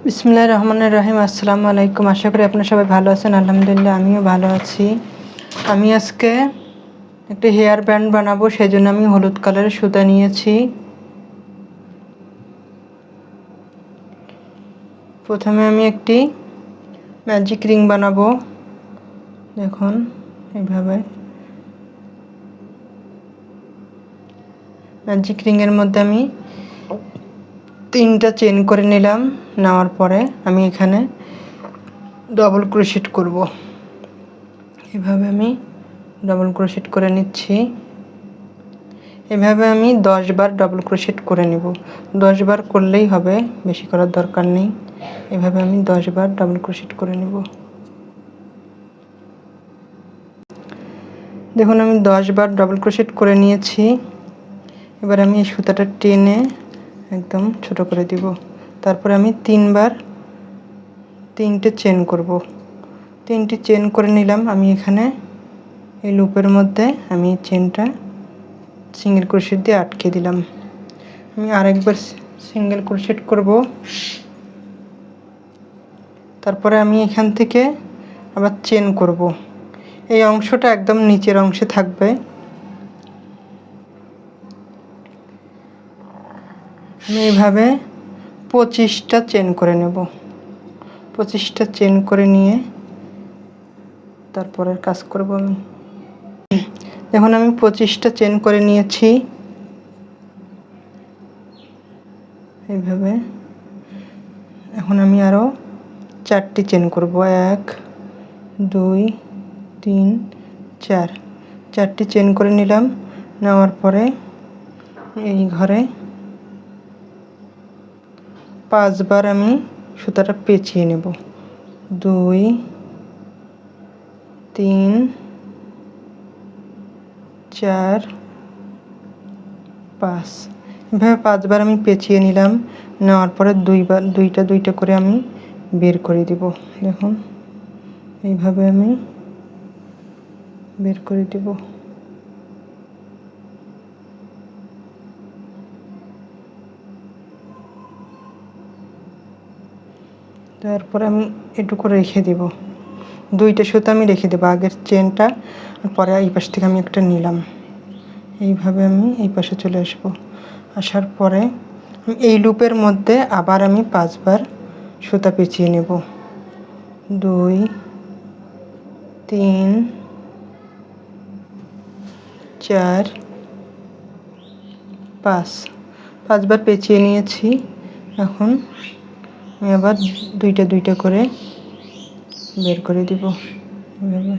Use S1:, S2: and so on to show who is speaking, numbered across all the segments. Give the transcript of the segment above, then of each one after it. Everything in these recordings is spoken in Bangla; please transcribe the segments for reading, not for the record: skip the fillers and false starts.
S1: বিসমিল্লাহির রহমানির রহিম। আসসালামু আলাইকুম। আশা করি আপনারা সবাই ভালো আছেন। আলহামদুলিল্লাহ আমিও ভালো আছি। আমি আজকে একটা হেয়ার ব্যান্ড বানাবো, সেজন্য আমি হলুদ কালারের সুতা নিয়েছি। প্রথমে আমি একটি ম্যাজিক রিং বানাবো। দেখুন এইভাবে ম্যাজিক রিংয়ের মধ্যে আমি 3টা চেন করে নিলাম। নেওয়ার পরে আমি এখানে ডবল ক্রোশেট করব। এভাবে আমি ডবল ক্রোশেট করে নিচ্ছি। এভাবে আমি 10 বার ডবল ক্রোশেট করে নেব। 10 বার করলেই হবে, বেশি করার দরকার নেই। এভাবে আমি 10 বার ডবল ক্রোশেট করে নেব। দেখুন আমি 10 বার ডবল ক্রোশেট করে নিয়েছি। এবার আমি এই সুতাটা টেনে একদম ছোট করে দিব। তারপরে আমি 3টে চেন করব। 3টি চেন করে নিলাম। আমি এখানে এই লুপের মধ্যে আমি চেনটা সিঙ্গেল ক্রোশেট দিয়ে আটকে দিলাম। আমি আরেকবার সিঙ্গেল ক্রোশেট করব। তারপরে আমি এখান থেকে আবার চেন করব। এই অংশটা একদম নিচের অংশে থাকবে। আমি এইভাবে 25টা চেন করে নেব। 25টা চেন করে নিয়ে তারপরের কাজ করব আমি। এখন আমি 25টা চেন করে নিয়েছি। এইভাবে এখন আমি আরও 4টি চেন করব। 1 2 3 4 4টি চেন করে নিলাম। নেওয়ার পরে এই ঘরে 5 বার আমি সুতাটা পেঁচিয়ে নেব। 2 3 4 5 এভাবে 5 বার আমি পেঁচিয়ে নিলাম। নেওয়ার পরে 2টা করে আমি বের করে দিব। দেখুন এইভাবে আমি বের করে দিব। তারপরে আমি এটুকু রেখে দিব। 2টা সুতা আমি রেখে দেবো, আগের চেনটা পরে এই পাশ থেকে আমি একটা নিলাম। এইভাবে আমি এই পাশে চলে আসব। আসার পরে এই লুপের মধ্যে আবার আমি 5 বার সুতা পেঁচিয়ে নেব। 2 3 4 5 বার পেঁচিয়ে নিয়েছি। এখন আমি আবার 2টা করে বের করে দিব। এভাবে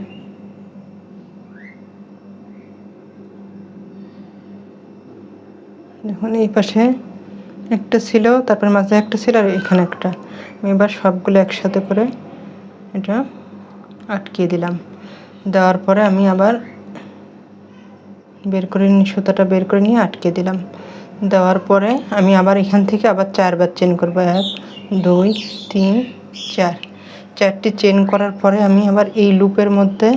S1: দেখুন এই পাশে একটা ছিল, তারপর মাঝে একটা ছিল, আর এখানে একটা। আমি এবার সবগুলো একসাথে করে এটা আটকিয়ে দিলাম। দেওয়ার পরে আমি আবার সুতাটা বের করে নিয়ে আটকে দিলাম। দেওয়ার পরে আমি আবার এখান থেকে আবার 4 বার চেন করব। 1 2 3 4 4টি চেন করার পরে আমি আবার এই লুপের মধ্যে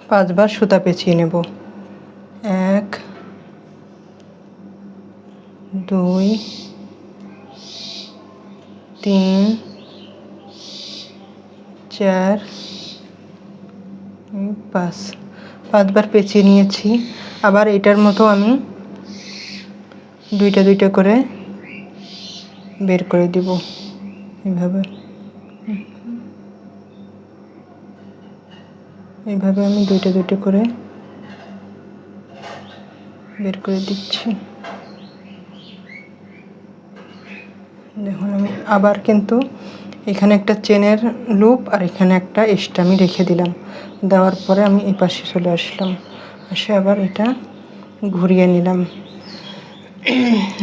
S1: 5 বার সুতা পেঁচিয়ে নেব। 1 2 3 4 5 বার পেঁচিয়ে নিয়েছি। আবার এটার মতো আমি 2টা করে বের করে দিব। এইভাবে আমি 2টা করে বের করে দিচ্ছি। দেখুন আমি আবার কিন্তু এখানে একটা চেনের লুপ আর এখানে একটা এক্সট্রা আমি রেখে দিলাম। দেওয়ার পরে আমি এই পাশে চলে আসলাম। এসে আবার এটা ঘুরিয়ে নিলাম।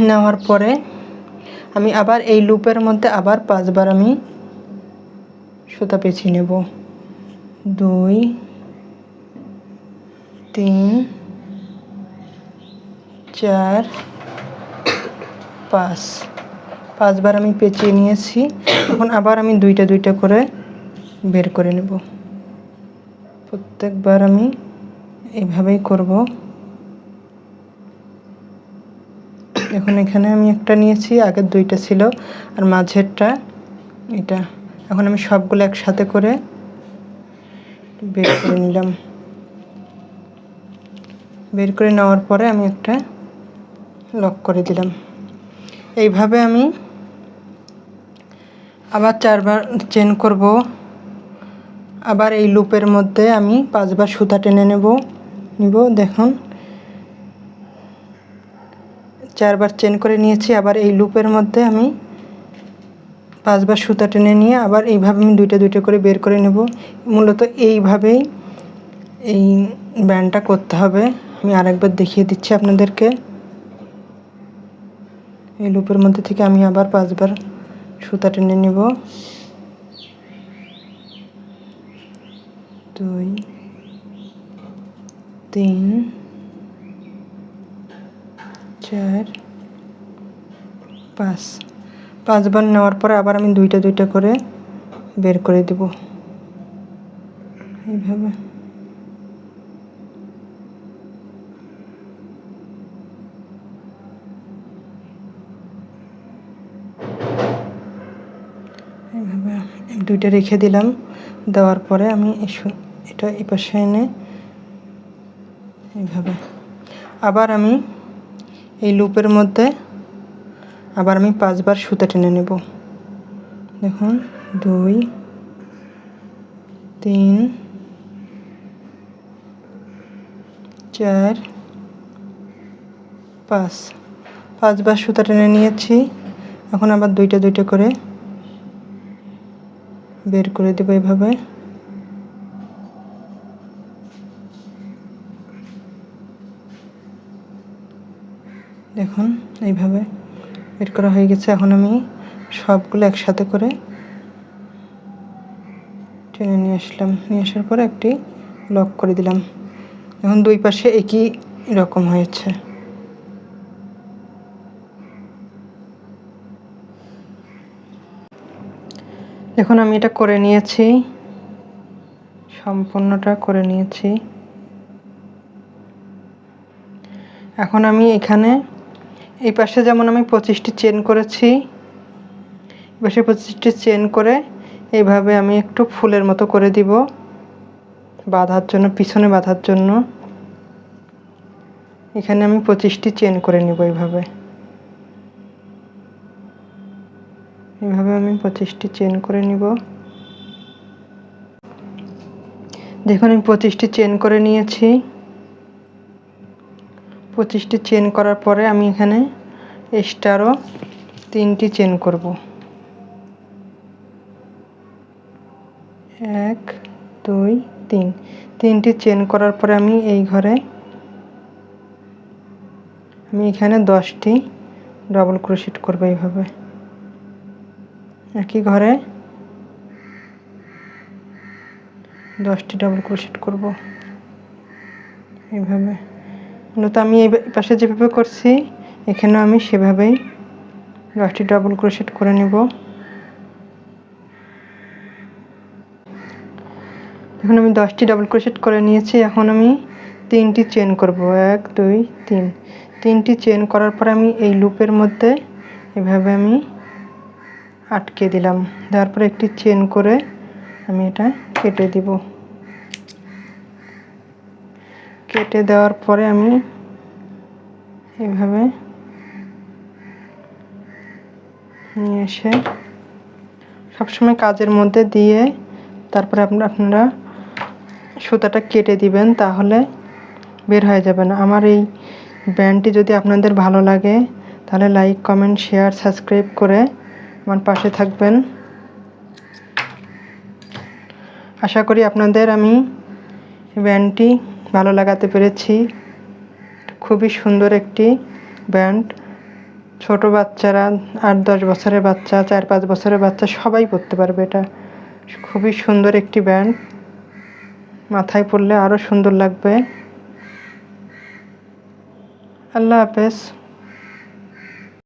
S1: নেওয়ার পরে আমি আবার এই লুপের মধ্যে আবার 5 বার আমি সুতা পেঁচিয়ে নেব। 2 3 4 5 বার আমি পেঁচিয়ে নিয়েছি। এখন আবার আমি 2টা করে বের করে নেব। প্রত্যেকবার আমি এভাবেই করব। এখন এখানে আমি একটা নিয়েছি, আগের দুইটা ছিল আর মাঝেরটা এটা। এখন আমি সবগুলো একসাথে করে বের করে নিলাম। বের করে নেওয়ার পরে আমি একটা লক করে দিলাম। এইভাবে আমি আবার 4বার চেন করব। আবার এই লুপের মধ্যে আমি 5বার সুতা টেনে নিব। দেখুন 4বার চেন করে নিয়েছি। আবার এই লুপের মধ্যে আমি 5বার সুতা টেনে নিয়ে আবার এইভাবে আমি দুইটা দুইটা করে বের করে নেব। মূলত এইভাবেই এই ব্যান্ডটা করতে হবে। আমি আরেকবার দেখিয়ে দিচ্ছি আপনাদেরকে। এই লুপের মধ্যে থেকে আমি আবার 5বার সুতা টেনে নেব। 2 3 4 5। 5বার নেওয়ার পরে আবার আমি দুইটা দুইটা করে বের করে দেব এইভাবে। এইভাবে দুইটা রেখে দিলাম। দেওয়ার পরে আমি এটা এই পাশে এনে এইভাবে আবার আমি এই লুপের মধ্যে আবার আমি 5বার সুতা টেনে নেব। দেখুন 2 3 4 5। 5বার সুতা টেনে নিয়েছি। এখন আবার দুইটা দুইটা করে বের করে দেব এইভাবে। দেখুন এইভাবে বের করা হয়ে গেছে। এখন আমি সবগুলো একসাথে করে টেনে নিয়ে আসলাম। নিয়ে আসার পরে একটি লক করে দিলাম। এখন দুই পাশে একই রকম হয়েছে। এখন আমি এটা করে নিয়েছি, সম্পূর্ণটা করে নিয়েছি। এখন আমি এখানে এই পাশে যেমন আমি 25টি চেন করেছি, এই পাশে 25টি চেন করে এইভাবে আমি একটু ফুলের মতো করে দিব বাঁধার জন্য, পিছনে বাঁধার জন্য। এখানে আমি 25টি চেন করে নিব এইভাবে। এইভাবে আমি 25টি চেন করে নিব। দেখুন আমি 25টি চেন করে নিয়েছি। 25টি চেন করার পরে আমি এখানে এক্সট্রারও 3টি চেন করব। 1 2 3। 3টি চেন করার পরে আমি এই ঘরে আমি এখানে 10টি ডাবল ক্রোশেট করব এইভাবে। একই ঘরে 10টি ডাবল ক্রোশেট করব এইভাবে। মূলত আমি এই পাশে যেভাবে করছি এখানেও আমি সেভাবেই 10টি ডাবল ক্রোশেট করে নেব। এখন আমি 10টি ডাবল ক্রোশেট করে নিয়েছি। এখন আমি 3টি চেন করব। 1 2 3। 3টি চেন করার পর আমি এই লুপের মধ্যে এভাবে আমি আটকে দিলাম। দেওয়ার পরে একটি চেন করে আমি এটা কেটে দিব। কেটে দেওয়ার পরে আমি এইভাবে নিয়ে এসে সবসময় কাজের মধ্যে দিয়ে তারপরে আপনারা সুতাটা কেটে দিবেন, তাহলে বের হয়ে যাবে না। আমার এই ব্যান্ডটি যদি আপনাদের ভালো লাগে তাহলে লাইক কমেন্ট শেয়ার সাবস্ক্রাইব করে আমার পাশে থাকবেন। আশা করি আপনাদের আমি ব্যান্ডটি ভালো লাগাতে পেরেছি। খুবই সুন্দর একটি ব্যান্ড। ছোট বাচ্চারা 8-10 বছরের বাচ্চা, 4-5 বছরের বাচ্চা সবাই পরতে পারবে। এটা খুবই সুন্দর একটি ব্যান্ড, মাথায় পরলে আরও সুন্দর লাগবে। আল্লাহ হাফেজ।